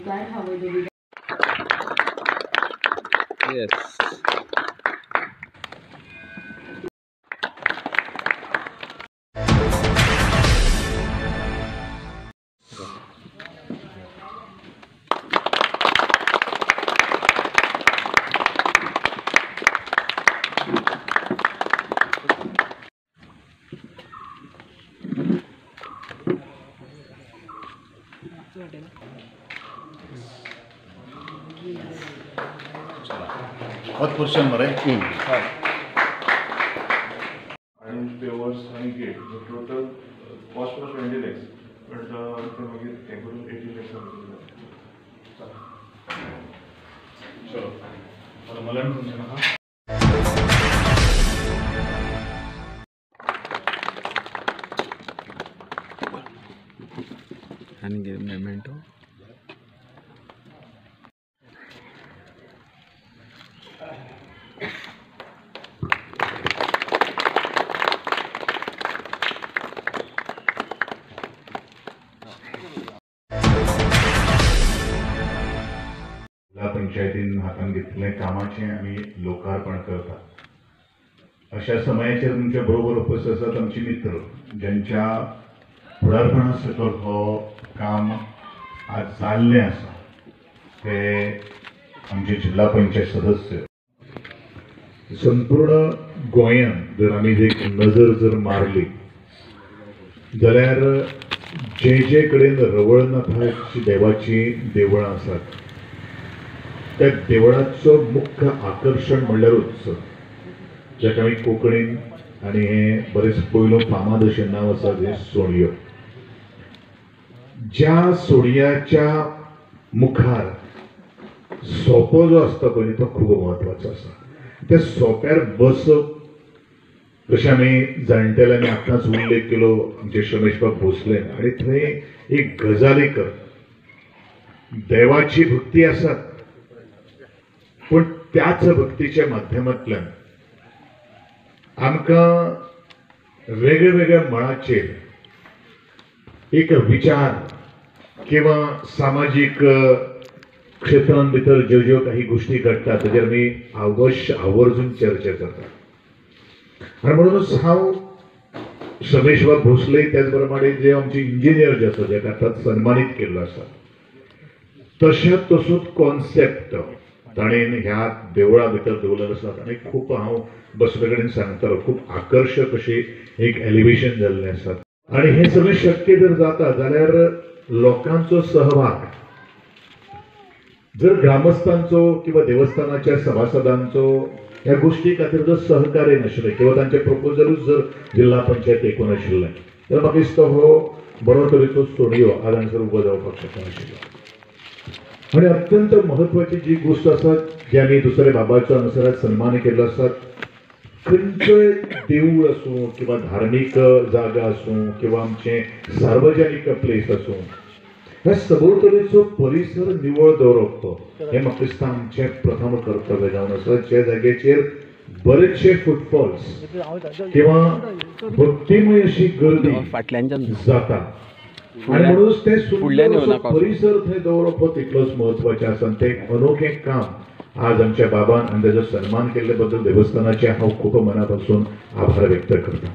पुरस्कार हा वैद्यकीय बहुत क्वेश्चन मरे and pavers and gate. The total cost was 20 lakhs, but the temporary 18 lakhs. चलो और मलन फंक्शन हा and give memento. जिल्हा पंचायतीन हातान घेतले कामाचे आम्ही लोकार्पण करतात. अशा समयाचेर तुमच्या बरोबर उपस्थित आसात आमचे मित्र ज्यांच्या फुडारपणा सकल हो काम आज जाल्लें आसा ते आमचे जिल्हा पंचायत सदस्य. संपूर्ण गोंयांत जर आमी एक नजर जर मारली जाल्यार जे कडेन रवळनाथाची देवाची देवळां आसात त्या देवळाचो मुख्य आकर्षण म्हणल्यारूच जाका आमी कोंकणीन आनी हे बरेच पयलो फामाद अशें नांव आसा ते सोणयो. ज्या सोणयाच्या मुखार सोपो जो आसता पळय तो खूब म्हत्वाचो आसा. त्या सोप्यार बसप जशें आमी जाणटेल्यांनी आतांच उल्लेख केलो आमचे शमेशबाब भोसलेन आनी थंय एक गजालीकर देवाची भक्ती आसात पण त्याच भक्तीच्या माध्यमांतल्यान आमकां वेगळ्या वेगळ्या मळाचेर एक विचार किंवा सामाजीक क्षेत्रांत भितर ज्यो ज्यो काही गोष्टी घडटात ताचेर आमी अवश्य आवर्जून चर्चा करतात. आनी म्हणूनच हांव शमेशबाब भोसले त्याच प्रमाणे जे आमचे इंजिनियर जे आसा जे आतां सन्मानीत केल्लो आसा तसोच कॉन्सेप्ट ताणेन ह्या देवळा भितर दवरलेलो आसा आनी खूब हांव बसवे कडेन सांगतालो खूब आकर्शक अशी एक एलिवेशन जाल्लें आसा. आनी हें सगळें शक्य जर जाता जाल्यार लोकांचो सहभाग जर ग्रामस्थांचो किंवा देवस्थानाच्या सभासदांचो ह्या गोष्टी खातीर जर सहकार्य नाशिल्लें किंवा तांचे प्रपोजलूच जर जिल्हा पंचायत एकूण आशिल्लें जाल्यार म्हाका दिसता हो बरो तरेचो सोणयो आज हांगासर उबो जावपाक शकनाशिल्लो. आणि अत्यंत महत्वाची जी गोष्ट आसा जी आमी दुसऱ्या बाबाच्या अनुसारात सन्मान केल्लो आसा खंयचोय देवूळ आसूं किंवा धार्मीक जागा आसूं किंवा आमचे सार्वजनीक प्लेस आसूं ह्या सभोवतणीचो परिसर निवळ दवरप हें म्हाका दिसता आमचें प्रथम कर्तव्य जावन आसा. ज्या जाग्याचेर बरेचशे फुटफॉल्स किंवा भक्तीमय अशी गर्दी जाता आणि म्हणूनच ते परिसर थंय दवरप हो तितलोच महत्वाचें आसा. ते अनोखें काम आज आमच्या बाबान आनी ताचो सन्मान केल्ले बद्दल देवस्थानाचे हांव खूब मनापासून आभार व्यक्त करता.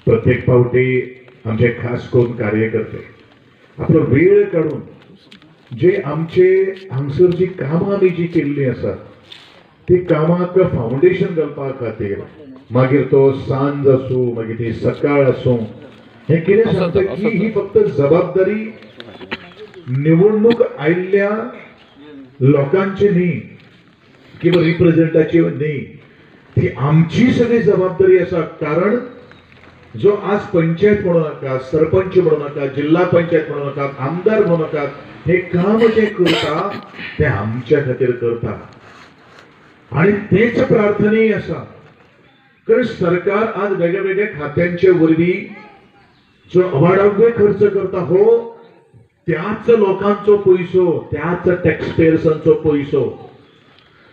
प्रत्येक फावटी आमचे खास करून कार्यकर्ते आपलो वेळ काढून जे आमचे हांगसर जी कामां आमी जी केल्ली आसात ती कामाक फावंडेशन घालपा खातीर मागीर तो सांज आसूं मागीर ती सकाळ आसूं हे कितें सांगता की ही फक्त जबाबदारी निवडणूक आयिल्ल्या लोकांची न्ही किंवा रिप्रेझेंटाची न्ही ती आमची सगळी जबाबदारी आसा. कारण जो आज पंचायत म्हणू नाका सरपंच म्हणू नाका जिल्हा पंचायत म्हणू नाका आमदार म्हणू नाका हे काम जे करता ते आमच्या खातीर करता आणि तेच प्रार्थनीय आसा. कारण सरकार आज वेगळ्या वेगळ्या खात्यांचे वरवीं जो अवाढव्य खर्च करता हो त्याच लोकांचो पैसो त्याच टॅक्सपेयर्सांचो पैसो.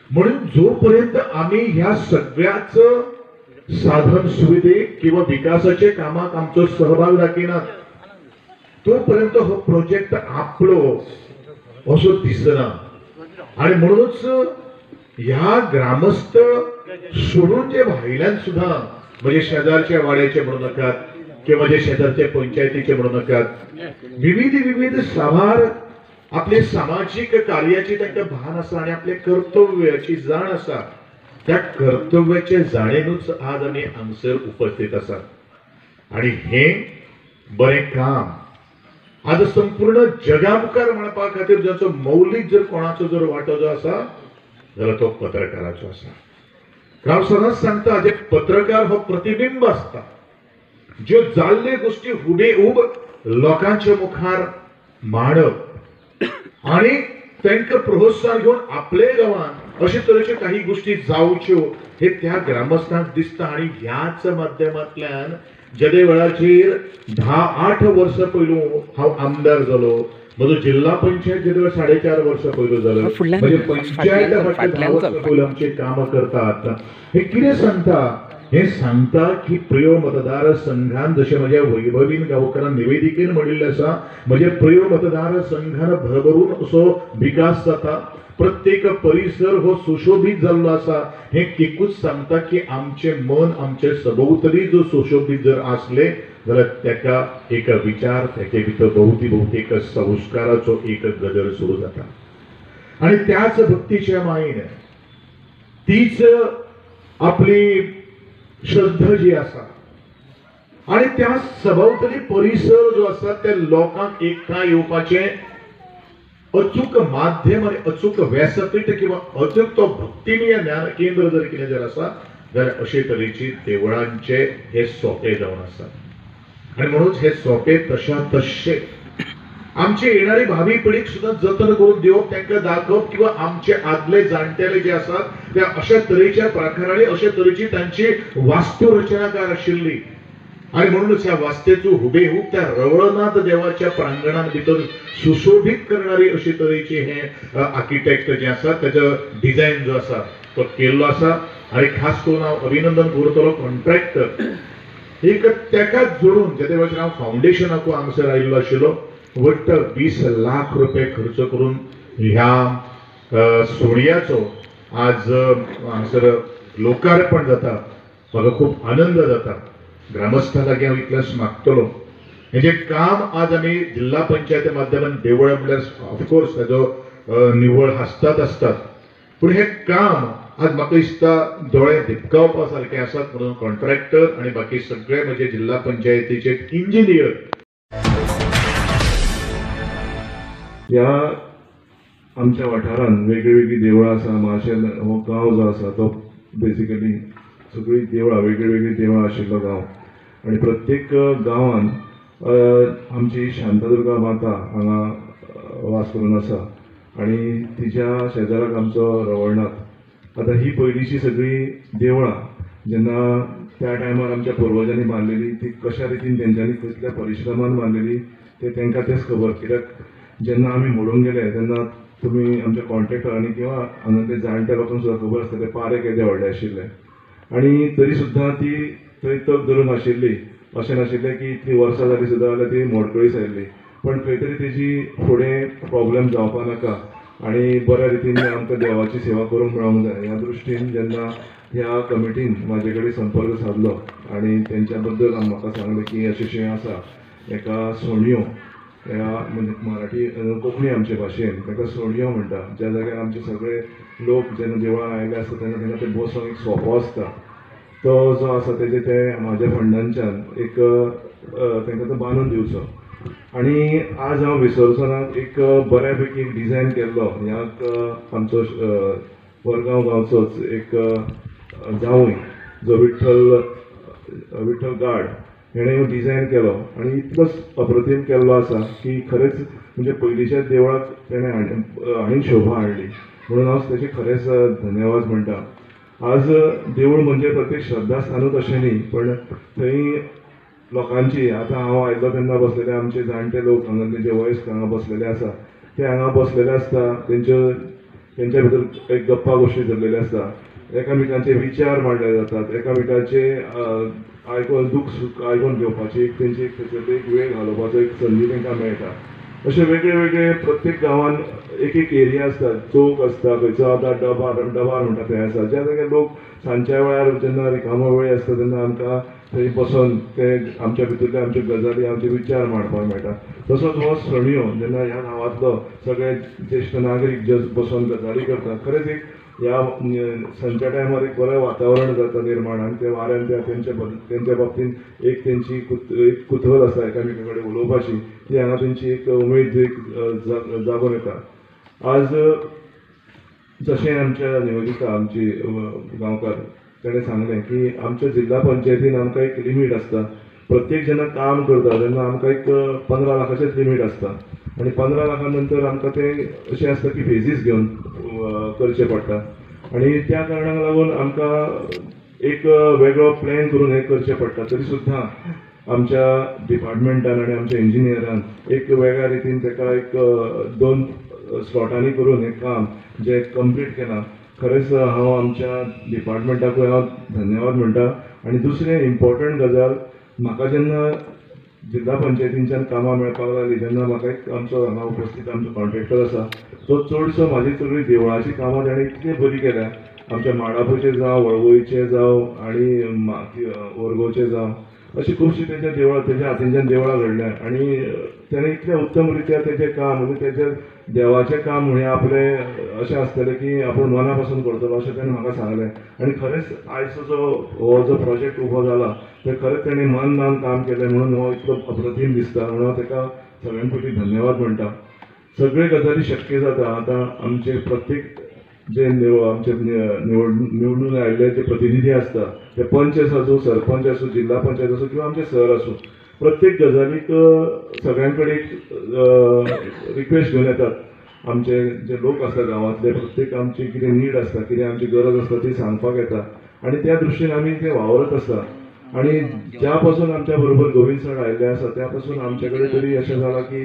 म्हणून जोपर्यंत आम्ही ह्या सगळ्याच साधन सुविधेक किंवा विकासाचे कामाक आमचो सहभाग दाखयनात तोपर्यंत हो प्रोजेक्ट आपलो असो दिसना. आणि म्हणूनच ह्या ग्रामस्थ सोडून जे भायल्यान सुद्धा म्हणजे शेजारच्या वाड्याचे म्हणू नकात किंवा जे शेजारच्या पंचायतीचे म्हणू नकात विविध साभार आपले सामाजिक कार्याची तांकां भान आसा आणि आपले कर्तव्याची जाण आसा. त्या कर्तव्याचे जाणेनूच आज आमी हांगसर उपस्थित आसा. आणि हे बरें काम आज संपूर्ण जगा मुखार म्हणपा खातीर जाचो मौलिक जर कोणाचो जर वांटो जो आसा जाल्यार तो पत्रकाराचो आसा. हांव सदांच सांगता जे पत्रकार हो प्रतिबिंब असता. ज्यो जाल्ल्यो गोष्टी हुबेहूब लोकांच्या मुखार मांडप आणि तांकां प्रोत्साहन घेवन आपले गांवांत अशे तरेच्यो काही गोष्टी जावच्यो हे त्या ग्रामस्थांक दिसता. आणि ह्याच माध्यमांतल्यान जे वेळाचेर 10-8 वर्सां पयलू हांव आमदार जालो. म्हजो जिल्हा पंचायत जे वेळार 4.5 वर्सां पयलू जालो. म्हणजे पंचायत पयलू आमचे काम करतात. हे कितें सांगता? हे सांगता की प्रिय मतदार संघान जशें म्हज्या वैभवीन गांवकारान निवेदिकेन म्हणिल्लें आसा म्हणजे प्रिय मतदार संघान भरभरून असो विकास जाता. प्रत्येक परिसर हो सुशोभित जाल्लो आसा. हे एकूच सांगता की आमचे मन आमचे सभोवतणी जो सुशोभित जर आसले जाल्यार तेका एक विचार तेके भितर भोवती एक संस्काराचो एक गजर सुरू जाता. आणि त्याच भक्तीच्या मायेन तीच आपली श्रद्धा जी आसा आणि त्या सभोवतणी परिसर जो आसा त्या लोकांक एकठांय येवपाचे अचूक माध्यम आणि अचूक व्यासपीठ किंवा अचूक तो भक्तिमय ज्ञान केंद्र जर कितें जर आसा जाल्यार अशे तरेची देवळांचे हे सोपे जावन आसा. आणि म्हणून हे सोपे तशा तशे आमचे येणारी भावी पिढीक सुद्धा जतन करून दिवप तांकां दाखोवप किंवा आमचे आदले जाणटेले जे आसात त्या अशा तरेच्या प्रकारांनी अशा तरेची तांची वास्तुरचनाकार आशिल्ली. आणि म्हणूनच ह्या वास्तेचो हुबेहूब त्या रवळनाथ देवाच्या प्रांगणात भितर सुशोभित करणारी अशी तरेची हे आर्किटेक्ट जे आसा त्याचा डिझायन जो आसा तो केल्लो आसा. आणि खास करून हांव अभिनंदन करतलो कॉन्ट्रॅक्टर एक तेका जोडून जे वेळाचेर हांव फाउंडेशनाक हांगसर आयिल्लो आशिल्लो. वट्ट 20 लाख रुपये खर्च करून ह्या सोणयाचो आज हांगसर लोकार्पण जाता. म्हाका खूप आनंद जाता. ग्रामस्था लागीं हांव इतलेंच मागतलो हे जे काम आज आमी जिल्हा पंचायती माध्यमांत देवळ म्हळ्यार ऑफकोर्स ताजो निवळ आसतात पूण हे काम आज म्हाका दिसता दोळे दिपकावपा सारखे आसात. म्हणून कॉन्ट्रॅक्टर आणि बाकी सगळे म्हणजे जिल्हा पंचायतीचे इंजिनियर ह्या आमच्या वाठारांत वेगळी देवळां आसा. माशेल हो गांव जो आसा तो बेसिकली सगळी देवळां वेगळी देवळां आशिल्लो गांव. आणि प्रत्येक गांवांत आमची शांतादुर्गा माता हांगा वास करून आसा. आणि तिच्या शेजाराक आमचो रवळनाथ. आता ही पयलींची सगळी देवळां जेन्ना त्या टायमार आमच्या पुर्वजांनी बांदलेली ती कशा रितीन तेंच्यांनी कसल्या परिश्रमान बांदलेली ते तांकां तेच खबर. कित्याक जेन्ना आमी मोडून गेले तेन्ना तुमी आमच्या कॉन्ट्रॅक्टरांनी किंवा हांगा ते जाणट्या लोकांक सुद्दां खबर आसता ते पारे केदे व्हडले आशिल्ले. आणि तरी सुद्दां ती थंय तग धरून आशिल्ली. अशें नाशिल्लें की इतलीं वर्सां जालीं सुद्दां जाल्यार ती मोडकळीस आयिल्ली. पण खंय तरी तेजी फुडें प्रॉब्लेम जावपा नाका आणि बऱ्या रितीन आमकां देवाची सेवा करूंक मेळोंक जाय. ह्या दृश्टीन जेन्ना ह्या कमिटीन म्हाजे कडेन संपर्क साधलो आणि तेंच्या बद्दल म्हाका सांगलें की अशें आसा एका सोणयो ह्या म्हणजे मराठी कोंकणी आमचे भाशेन ताका सोणयो म्हणटा. ज्या जाग्यार आमचे सगळे लोक जेन्ना देवळां आयले आसता तेन्ना तांकां ते बसोंक एक सोपो आसता. तो जो आसा तेजे ते म्हाज्या फंडांच्यान एक तांकां तो बांदून दिवचो. आणि आज हांव विसर्जनाक एक बऱ्यापैकी एक डिझायन केल्लो. ह्याक आमचो वरगांव गांवचोच एक जावूय जो विठ्ठल गाड हेणें डिझायन केलो आणि इतलोच अप्रतीम केल्लो आसा की खरेंच म्हणजे पयलींच्या देवळाक तेणें हाडून शोभा हाडली. म्हणून हांव तेचे खरेंच धन्यवाद म्हणटा. आज देवूळ म्हणजे प्रत्येक श्रद्धास्थानूच अशें न्ही पण थंय लोकांची आतां हांव आयिल्लो तेन्ना बसलेले आमचे जाणटे लोक हांगातले जे वयस्क हांगा बसलेले आसा ते हांगा बसलेले आसता. तेंच्या भितर एक गप्पा गोश्टी जाल्लेले आसता. एकामेकांचे विचार मांडले जातात. एकामेकांचे आयकून दूख सूख आयकून घेवपाची एक तेंची एक वेळ घालोवपाचो एक संदी तांकां मेळटा. अशे वेगळे वेगळे प्रत्येक गांवांत एक एक एरिया आसता, चौक आसता, खंयचो आतां डबार म्हणटा थंय आसा, ज्या जाग्यार लोक सांजच्या वेळार जेन्ना रिकामो वेळ आसता तेन्ना आमकां थंय बसून ते आमच्या भितरले आमचे गजाली आमचे विचार मांडपाक मेळटा. तसोच हो सणयो जेन्ना ह्या गांवांतलो सगळे ज्येश्ठ नागरीक जे बसून गजाली करता, खरेंच एक ह्या सांजच्या टायमार एक बरें वातावरण जाता निर्माण, आनी ते वाऱ्यान तेंच्या बाबतींत एक तेंची एक कुतूहल आसा एकामेका कडेन उलोवपाची, ती हांगा तेंची एक उमेद एक जागोन येता. आज जशें आमच्या निवेदिका आमची गांवकार ताणें सांगलें की आमच्या जिल्ला पंचायतीन आमकां एक लिमीट आसता. प्रत्येक जेन्ना काम करता तेन्ना आमकां एक 15 लाखाचेच लिमीट आसता, आनी 15 लाखा नंतर आमकां तें अशें आसता की फेजीस घेवन करचें पडटा, आनी त्या कारणाक लागून आमकां एक वेगळो प्लॅन करून हें करचें पडटा. तरी सुद्दां आमच्या डिपार्टमेंटान आनी आमच्या इंजिनियरान एक वेगळ्या रितीन ताका एक 2 स्लॉटांनी करून हें काम जें कंप्लीट केलां. खरेंच हांव आमच्या डिपार्टमेंटाकूय हांव धन्यवाद म्हणटा. आनी दुसरें इम्पॉर्टंट गजाल, म्हाका जेन्ना जिल्ला पंचायतींच्यान कामां मेळपाक लागलीं तेन्ना म्हाका एक आमचो हांगा उपस्थित आमचो कॉन्ट्रॅक्टर आसा, तो चडसो म्हाजी सगळीं देवळाची कामां ताणें इतली बरी केल्या, आमच्या माडापूचे जावं, वळवयचे जावं आनी ओरगोचे जावं, अशी खुबशीं तेंच्या देवळां तेज्या हातींच्यान देवळां घडल्या, आनी ताणें इतल्या उत्तम रित्या तेजें काम म्हणजे तेजें देवाचें काम म्हणलें आपलें अशें आसतलें की आपूण मना पासून करतलो अशें ताणें म्हाका सांगलें. आनी खरेंच आयचो हो जो प्रोजेक्ट उबो जाला ते खरेंच ताणें मन लावन काम केलें म्हणून हो इतलो अप्रतीम दिसता, म्हणून हांव ताका सगळ्यान पयलीं धन्यवाद म्हणटा. सगळे गजाली शक्य जाता आतां आमचे प्रत्येक जे आमचे निवडून आयिल्ले जे प्रतिनिधी आसता, ते पंच आसूं, सरपंच आसूं, जिल्ला पंचायत आसूं किंवा आमचे सर आसूं, प्रत्येक गजालीक सगळ्यां कडेन रिक्वेस्ट घेवन येतात. आमचे जे लोक आसता गांवांतले प्रत्येक आमची कितें नीड आसता, कितें आमची गरज आसता ती सांगपाक येता, आनी त्या दृश्टीन आमी ते वावरत आसता. आनी ज्या पासून आमच्या बरोबर गोविंद सर आयिल्ले आसा त्या पासून आमचे कडेन तरी अशें जालां की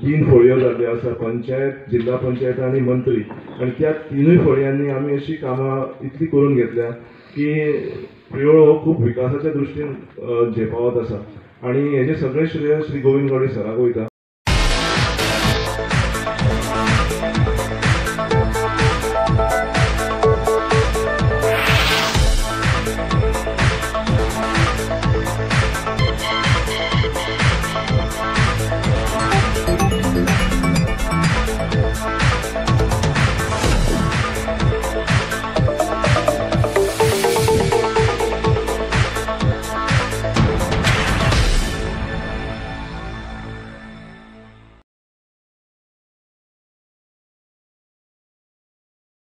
3 फळयो जाल्ल्यो आसा, पंचायत, जिल्ला पंचायत आनी मंत्री, आनी त्या 3 फळयांनी आमी अशी कामां इतली करून घेतल्या की प्रियोळ हो खूब विकासाच्या दृश्टीन झेपावत आसा. आनी हेजे सगळे श्रेय श्री गोविंद गावडे सराक वयता.